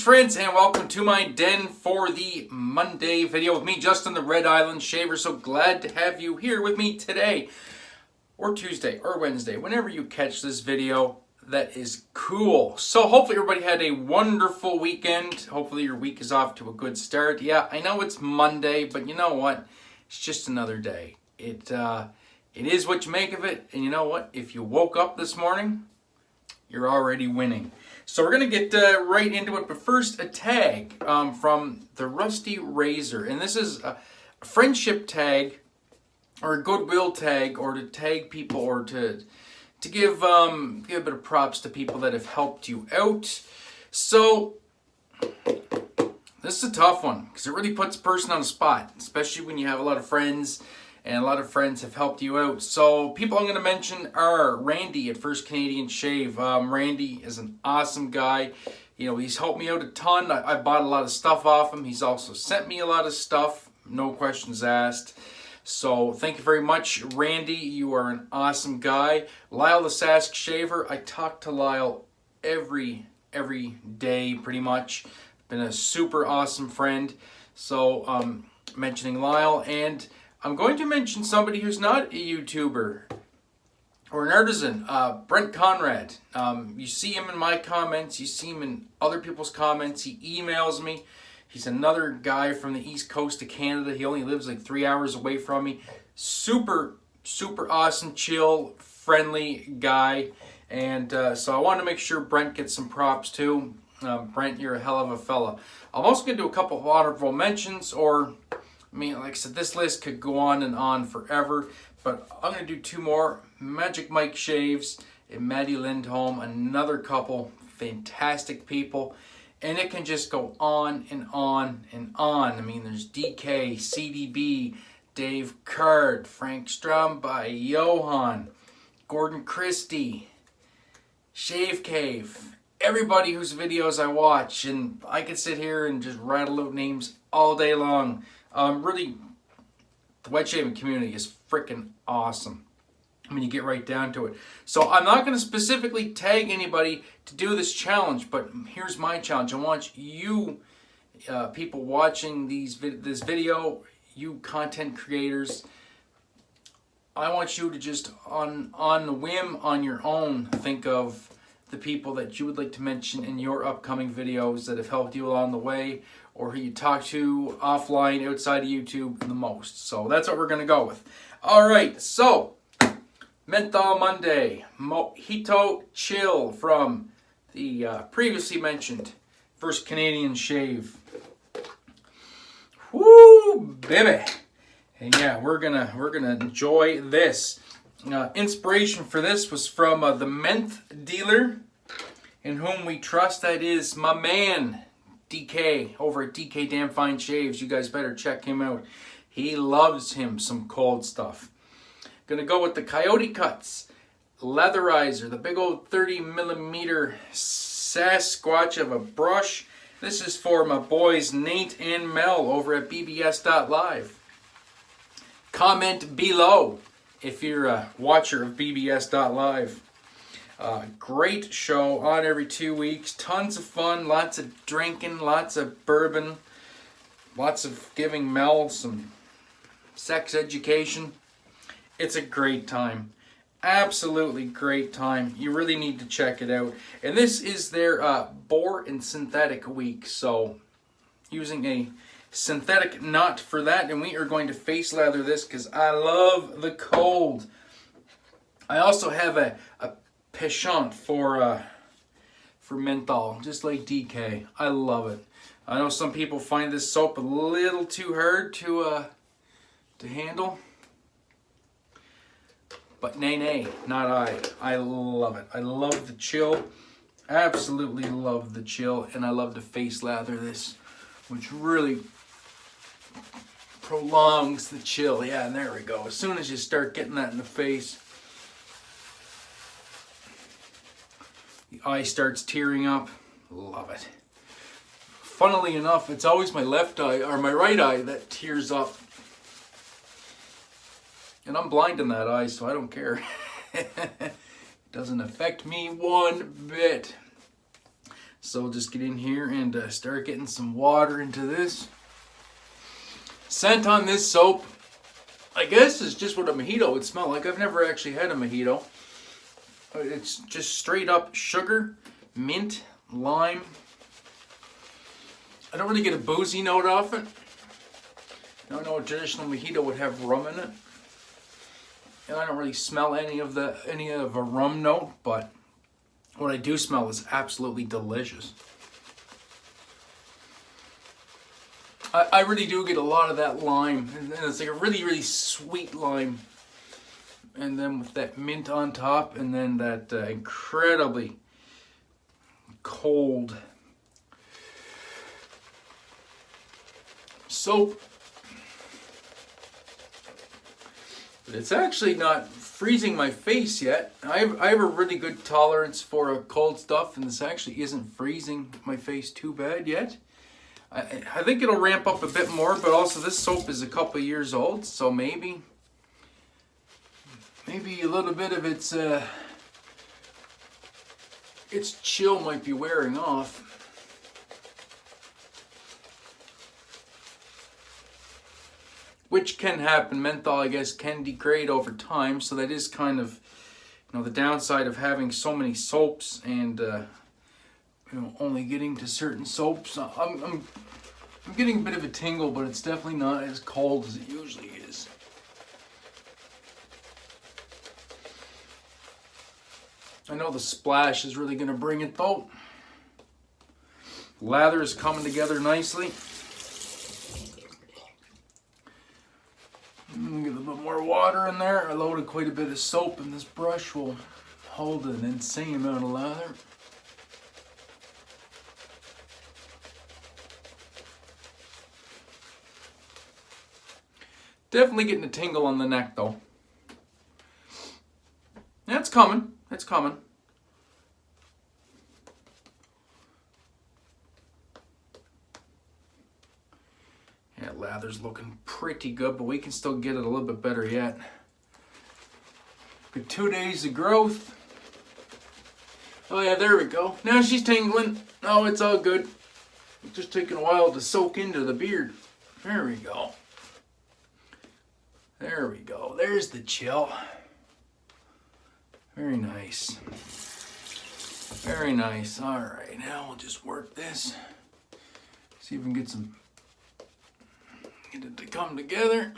friends, and welcome to my den for the Monday video with me, Justin the Red Island Shaver. So glad to have you here with me today, or Tuesday, or Wednesday, whenever you catch this video. That is cool. So hopefully everybody had a wonderful weekend. Hopefully your week is off to a good start. Yeah, I know it's Monday, but you know what? It's just another day. It is what you make of it, and you know what? If you woke up this morning, you're already winning. So we're going to get right into it, but first a tag from the Rusty Razor. And this is a friendship tag, or a goodwill tag, or to tag people, or to give a bit of props to people that have helped you out. So this is a tough one, because it really puts a person on the spot, especially when you have a lot of friends, and a lot of friends have helped you out. So people I'm going to mention are Randy at First Canadian Shave. Randy is an awesome guy. You know, he's helped me out a ton. I bought a lot of stuff off him. He's also sent me a lot of stuff, no questions asked. So thank you very much, Randy. You are an awesome guy. Lyle the SaskShaver. I talk to Lyle every day pretty much. Been a super awesome friend. So mentioning Lyle, and I'm going to mention somebody who's not a YouTuber or an artisan, Brent Conrad. You see him in my comments, you see him in other people's comments, he emails me. He's another guy from the east coast of Canada. He only lives like 3 hours away from me. Super awesome, chill, friendly guy. And so I want to make sure Brent gets some props too. Brent, you're a hell of a fella. I'm also going to do a couple of honorable mentions, or I mean, like I said, this list could go on and on forever, but I'm going to do two more. Magic Mike Shaves and Maddie Lindholm, another couple fantastic people. And it can just go on and on and on. I mean, there's DK, CDB, Dave Card, Frank Stromby, Johan, Gordon Christie, Shave Cave, everybody whose videos I watch. And I could sit here and just rattle out names all day long. Really, the wet shaving community is freaking awesome when you get right down to it. So I'm not going to specifically tag anybody to do this challenge, but here's my challenge. I want you, people watching this video, you content creators, I want you to just on the whim, on your own, think of the people that you would like to mention in your upcoming videos that have helped you along the way, or who you talk to offline outside of YouTube the most. So that's what we're going to go with. All right, so Menthol Monday, Mojito Chill from the previously mentioned First Canadian Shave. Woo, baby! And yeah, we're gonna enjoy this. Inspiration for this was from the Menth dealer, in whom we trust. That is my man DK over at DkDamnFine Shaves. You guys better check him out. He loves him some cold stuff. Gonna go with the CoyoteCuts Latherizer, the big old 30mm Sasquatch of a brush. This is for my boys Nate and Mel over at BBS.Live. Comment below if you're a watcher of BBS.Live. Great show on every 2 weeks. Tons of fun, lots of drinking, lots of bourbon, lots of giving Mel some sex education. It's a great time. Absolutely great time. You really need to check it out. And this is their Boar and Synthetic Week. So using a synthetic knot for that. And we are going to face lather this because I love the cold. I also have a penchant for menthol, just like DK. I love it. I know some people find this soap a little too hard to handle. But nay, not I. I love it. I love the chill. Absolutely love the chill. And I love to face lather this, which really prolongs the chill. Yeah, and there we go. As soon as you start getting that in the face, the eye starts tearing up. Love it. Funnily enough, it's always my left eye, or my right eye, that tears up. And I'm blind in that eye, so I don't care. It doesn't affect me one bit. So we'll just get in here and start getting some water into this. Scent on this soap, I guess, is just what a mojito would smell like. I've never actually had a mojito. It's just straight up sugar, mint, lime. I don't really get a boozy note off it. I know a traditional mojito would have rum in it. And I don't really smell any of a rum note, but what I do smell is absolutely delicious. I really do get a lot of that lime, and it's like a really, really sweet lime. And then with that mint on top, and then that incredibly cold soap. But it's actually not freezing my face yet. I have a really good tolerance for cold stuff, and this actually isn't freezing my face too bad yet. I think it'll ramp up a bit more, but also this soap is a couple years old, so maybe a little bit of its chill might be wearing off. Which can happen. Menthol, I guess, can degrade over time, so that is kind of, the downside of having so many soaps and only getting to certain soaps. I'm getting a bit of a tingle, but it's definitely not as cold as it usually is. I know the splash is really going to bring it though. Lather is coming together nicely. Get a little bit more water in there. I loaded quite a bit of soap, and this brush will hold an insane amount of lather. Definitely getting a tingle on the neck though. Yeah, it's coming. It's coming. Yeah, lather's looking pretty good, but we can still get it a little bit better yet. Got 2 days of growth. Oh yeah, there we go. Now she's tingling. Oh, it's all good. It's just taking a while to soak into the beard. There we go. There we go. There's the chill. Very nice. Very nice. All right, now we'll just work this. See if we can get it to come together.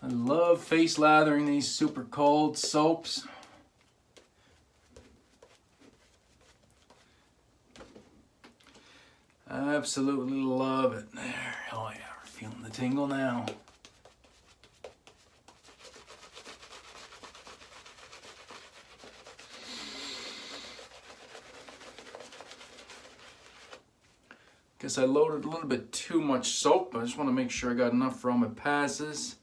I love face lathering these super cold soaps. I absolutely love it. There. Oh yeah, we're feeling the tingle now. Guess I loaded a little bit too much soap. I just want to make sure I got enough for all my passes.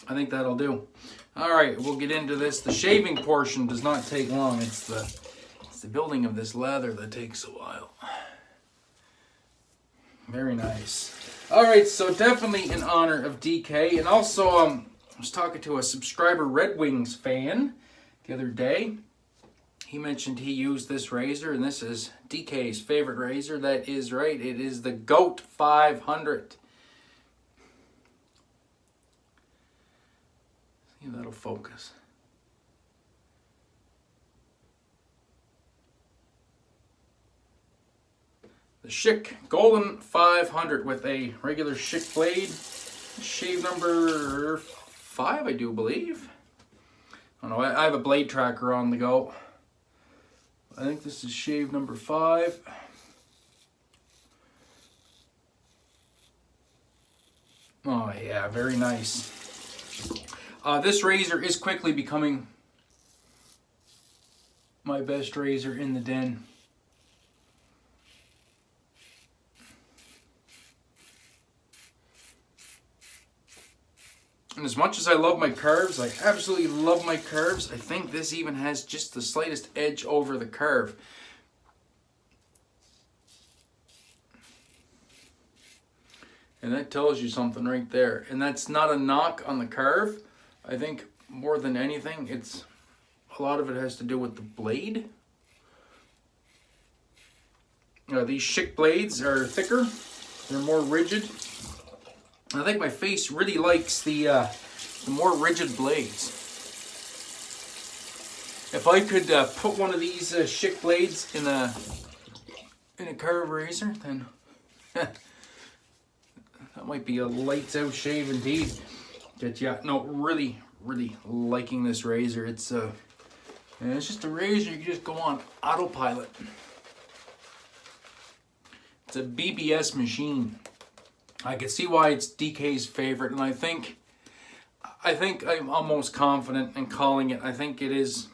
I think that'll do. All right, we'll get into this. The shaving portion does not take long. It's the building of this lather that takes a while. Very nice. All right, so definitely in honor of DK, and also I was talking to a subscriber, Red Wings fan, the other day. He mentioned he used this razor, and this is DK's favorite razor. That is right. It is the Goat 500. See if that'll focus. The Shick Golden 500 with a regular Shick blade. Shave number 5, I do believe. I don't know, I have a blade tracker on the go. I think this is shave number 5. Oh yeah, very nice. This razor is quickly becoming my best razor in the den. And as much as I love my curves, I absolutely love my curves, I think this even has just the slightest edge over the curve. And that tells you something right there. And that's not a knock on the carve. I think more than anything, it's a lot of it has to do with the blade. These Shick blades are thicker. They're more rigid. I think my face really likes the more rigid blades. If I could put one of these Shick blades in a carve razor, then that might be a lights out shave indeed. But yeah, no, really liking this razor. It's just a razor you can just go on autopilot. It's a BBS machine. I can see why it's DK's favorite, and I think I'm almost confident in calling it. I think it's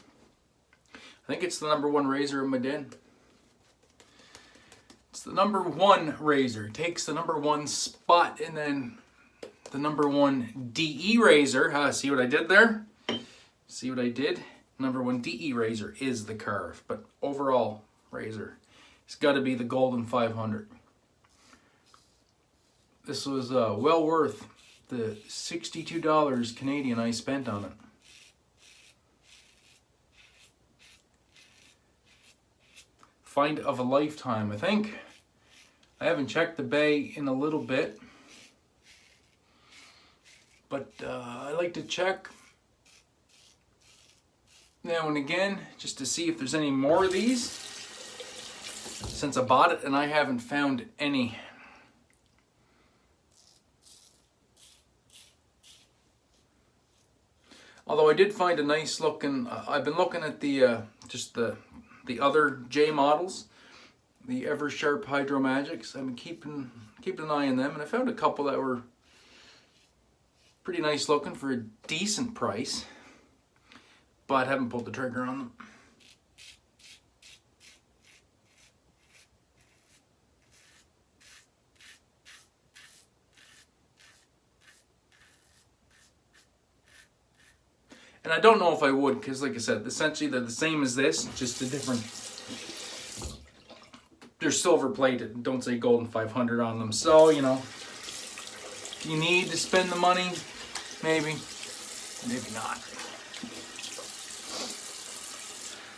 the #1 razor in my den. It's the #1 razor. It takes the #1 spot, and then the #1 DE razor. See what I did there? See what I did? #1 DE razor is the carve, but overall razor, it's got to be the Golden 500. This was well worth the $62 Canadian I spent on it. Find of a lifetime, I think. I haven't checked the bay in a little bit, but I like to check now and again just to see if there's any more of these since I bought it, and I haven't found any. Although I did find a nice looking, I've been looking at the just the other J models, the Ever Sharp Hydro Magics. I've been keeping an eye on them, and I found a couple that were pretty nice looking for a decent price, but haven't pulled the trigger on them. And I don't know if I would, because like I said, essentially they're the same as this, just a different. They're silver plated, don't say Golden 500 on them. So, you know, you need to spend the money, maybe not.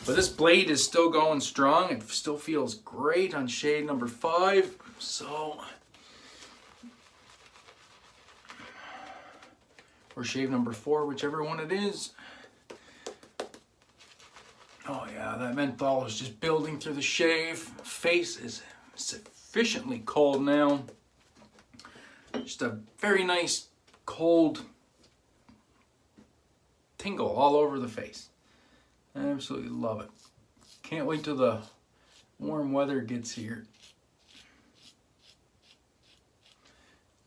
But this blade is still going strong. It still feels great on shade #5. So, or shave #4, whichever one it is. Oh yeah, that menthol is just building through the shave. Face is sufficiently cold now. Just a very nice cold tingle all over the face. I absolutely love it. Can't wait till the warm weather gets here.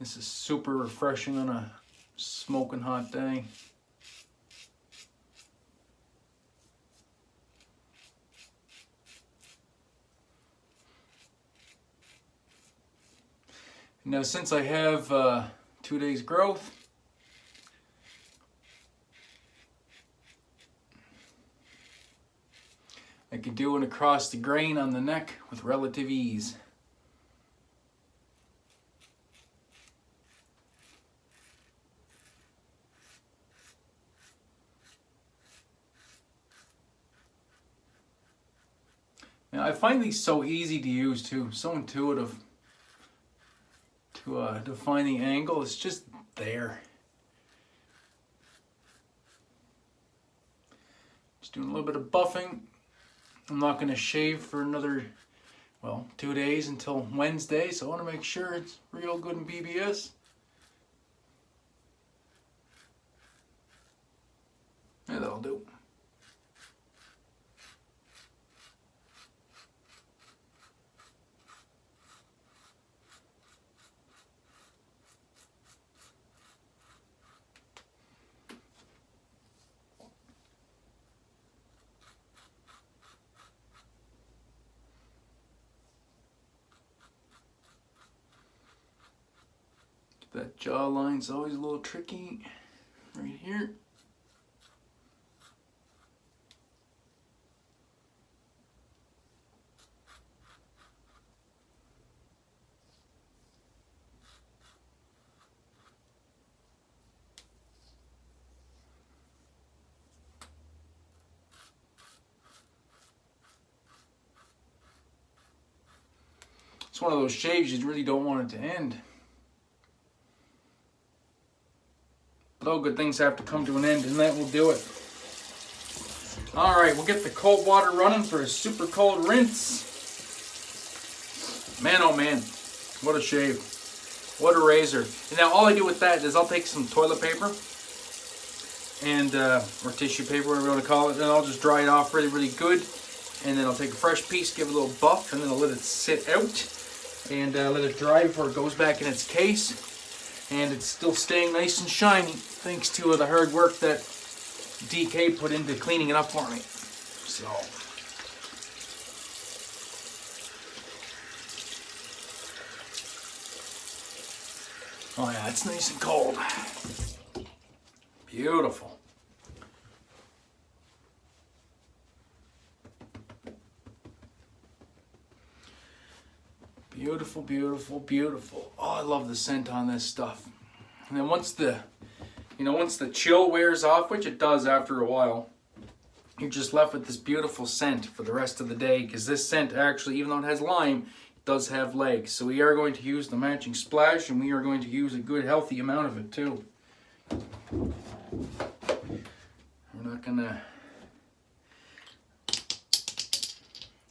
This is super refreshing on a smoking hot day. Now, since I have 2 days growth, I can do it across the grain on the neck with relative ease. Now, I find these so easy to use too, so intuitive. To find the angle, it's just there. Just doing a little bit of buffing. I'm not going to shave for another, 2 days until Wednesday, so I want to make sure it's real good in BBS. Yeah, that'll do. That jawline's always a little tricky right here. one of those shaves you really don't want it to end. But all good things have to come to an end, and that will do it. Alright, we'll get the cold water running for a super cold rinse. Man, oh man, what a shave. What a razor. And now all I do with that is I'll take some toilet paper and or tissue paper, whatever you want to call it, and I'll just dry it off really, really good. And then I'll take a fresh piece, give it a little buff, and then I'll let it sit out and let it dry before it goes back in its case. And it's still staying nice and shiny thanks to the hard work that DK put into cleaning it up for me. So oh yeah, it's nice and cold. Beautiful. Beautiful, beautiful, beautiful. Oh, I love the scent on this stuff. And then once the chill wears off, which it does after a while, you're just left with this beautiful scent for the rest of the day, because this scent actually, even though it has lime, it does have legs. So we are going to use the matching splash, and we are going to use a good healthy amount of it too.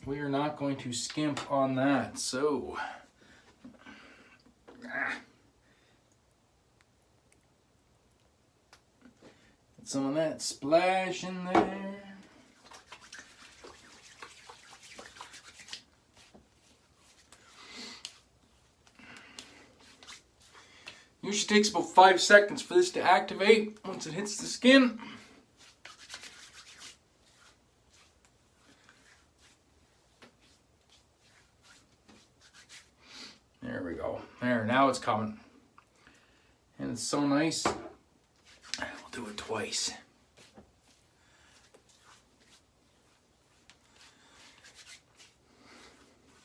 We are not going to skimp on that. So get some of that splash in there. Usually takes about 5 seconds for this to activate once it hits the skin. There we go. There, now it's coming. And it's so nice. We'll do it twice.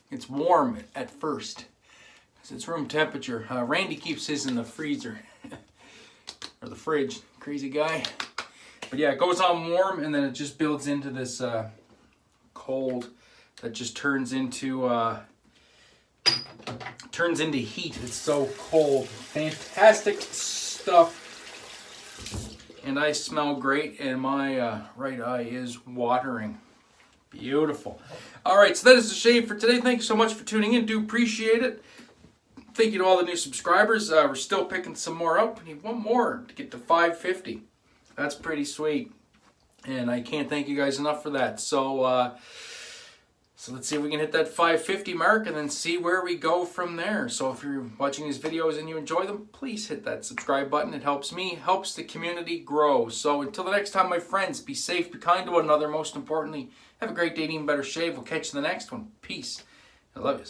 It's warm at first, because it's room temperature. Randy keeps his in the freezer, or the fridge, crazy guy. But yeah, it goes on warm, and then it just builds into this cold that just turns into heat. It's so cold. Fantastic stuff. And I smell great, and my right eye is watering. Beautiful. Alright, so that is the shave for today. Thank you so much for tuning in. Do appreciate it. Thank you to all the new subscribers. We're still picking some more up. We need one more to get to 550. That's pretty sweet. And I can't thank you guys enough for that. So let's see if we can hit that 550 mark and then see where we go from there. So if you're watching these videos and you enjoy them, please hit that subscribe button. It helps me, helps the community grow. So until the next time, my friends, be safe, be kind to one another. Most importantly, have a great day and even better shave. We'll catch you in the next one. Peace. I love you.